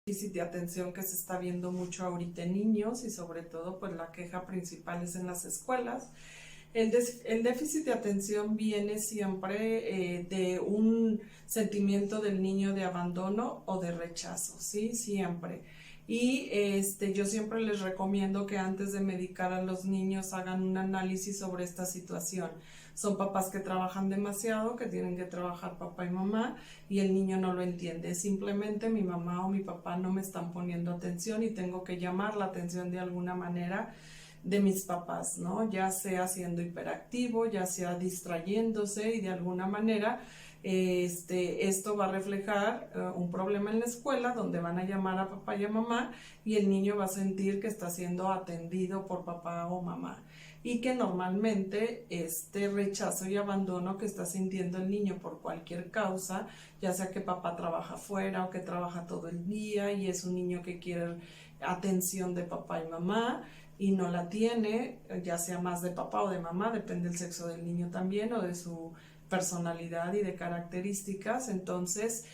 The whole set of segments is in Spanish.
déficit de atención que se está viendo mucho ahorita en niños y sobre todo pues la queja principal es en las escuelas. El déficit de atención viene siempre de un sentimiento del niño de abandono o de rechazo, ¿sí? Siempre. Y yo siempre les recomiendo que antes de medicar a los niños hagan un análisis sobre esta situación. Son papás que trabajan demasiado, que tienen que trabajar papá y mamá, y el niño no lo entiende. Simplemente mi mamá o mi papá no me están poniendo atención y tengo que llamar la atención de alguna manera de mis papás, ¿no? Ya sea siendo hiperactivo, ya sea distrayéndose y de alguna manera esto va a reflejar un problema en la escuela donde van a llamar a papá y a mamá y el niño va a sentir que está siendo atendido por papá o mamá y que normalmente este rechazo y abandono que está sintiendo el niño por cualquier causa, ya sea que papá trabaja fuera o que trabaja todo el día y es un niño que quiere atención de papá y mamá y no la tiene, ya sea más de papá o de mamá, depende del sexo del niño también o de su personalidad y de características. Entonces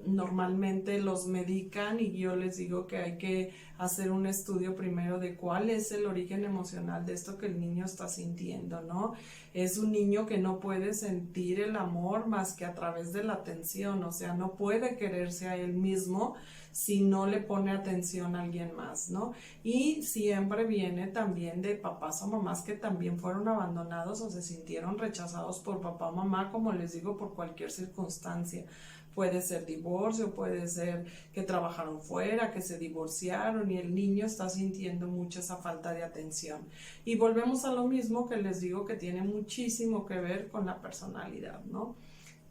normalmente los medican y yo les digo que hay que hacer un estudio primero de cuál es el origen emocional de esto que el niño está sintiendo, ¿no? Es un niño que no puede sentir el amor más que a través de la atención, o sea, no puede quererse a él mismo si no le pone atención a alguien más, ¿no? Y siempre viene también de papás o mamás que también fueron abandonados o se sintieron rechazados por papá o mamá, como les digo, por cualquier circunstancia. Puede ser divorcio, puede ser que trabajaron fuera, que se divorciaron y el niño está sintiendo mucho esa falta de atención. Y volvemos a lo mismo que les digo que tiene muchísimo que ver con la personalidad, ¿no?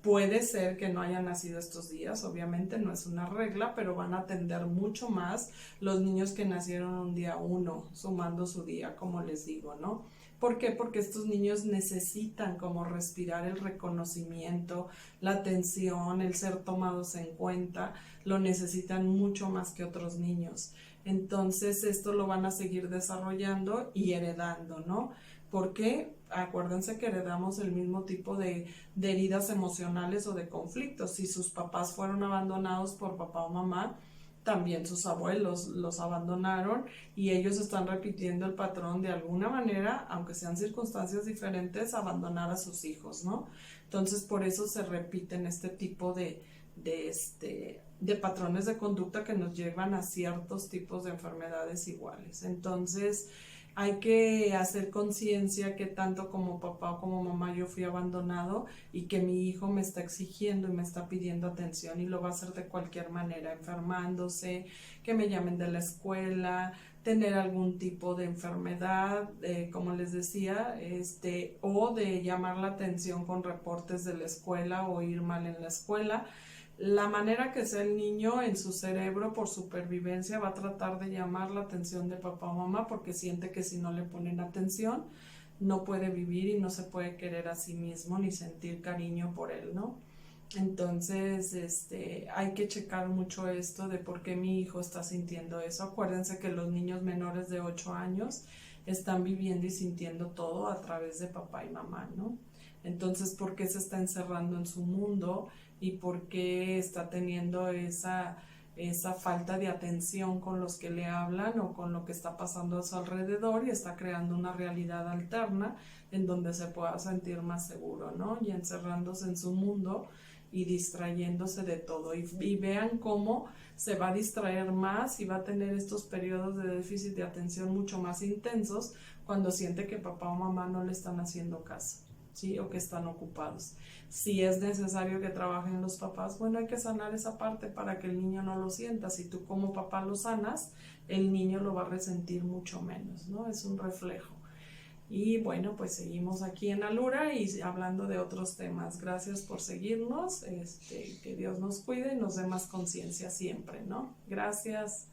Puede ser que no hayan nacido estos días, obviamente no es una regla, pero van a atender mucho más los niños que nacieron un día 1, sumando su día, como les digo, ¿no? ¿Por qué? Porque estos niños necesitan como respirar el reconocimiento, la atención, el ser tomados en cuenta, lo necesitan mucho más que otros niños. Entonces esto lo van a seguir desarrollando y heredando, ¿no? Porque acuérdense que heredamos el mismo tipo de heridas emocionales o de conflictos. Si sus papás fueron abandonados por papá o mamá, también sus abuelos los abandonaron y ellos están repitiendo el patrón de alguna manera, aunque sean circunstancias diferentes, abandonar a sus hijos, ¿no? Entonces por eso se repiten este tipo de patrones de conducta que nos llevan a ciertos tipos de enfermedades iguales. Entonces hay que hacer conciencia que tanto como papá o como mamá yo fui abandonado y que mi hijo me está exigiendo y me está pidiendo atención y lo va a hacer de cualquier manera, enfermándose, que me llamen de la escuela, tener algún tipo de enfermedad, como les decía, o de llamar la atención con reportes de la escuela o ir mal en la escuela. La manera que sea el niño en su cerebro por supervivencia va a tratar de llamar la atención de papá o mamá porque siente que si no le ponen atención no puede vivir y no se puede querer a sí mismo ni sentir cariño por él, ¿no? Entonces, hay que checar mucho esto de por qué mi hijo está sintiendo eso. Acuérdense que los niños menores de 8 años están viviendo y sintiendo todo a través de papá y mamá, ¿no? Entonces, ¿por qué se está encerrando en su mundo y por qué está teniendo esa falta de atención con los que le hablan o con lo que está pasando a su alrededor y está creando una realidad alterna en donde se pueda sentir más seguro, ¿no? Y encerrándose en su mundo y distrayéndose de todo y vean cómo se va a distraer más y va a tener estos periodos de déficit de atención mucho más intensos cuando siente que papá o mamá no le están haciendo caso, ¿sí? O que están ocupados. Si es necesario que trabajen los papás, bueno, hay que sanar esa parte para que el niño no lo sienta. Si tú como papá lo sanas, el niño lo va a resentir mucho menos, ¿no? Es un reflejo. Y bueno, pues seguimos aquí en Alura y hablando de otros temas. Gracias por seguirnos, que Dios nos cuide y nos dé más conciencia siempre, ¿no? Gracias.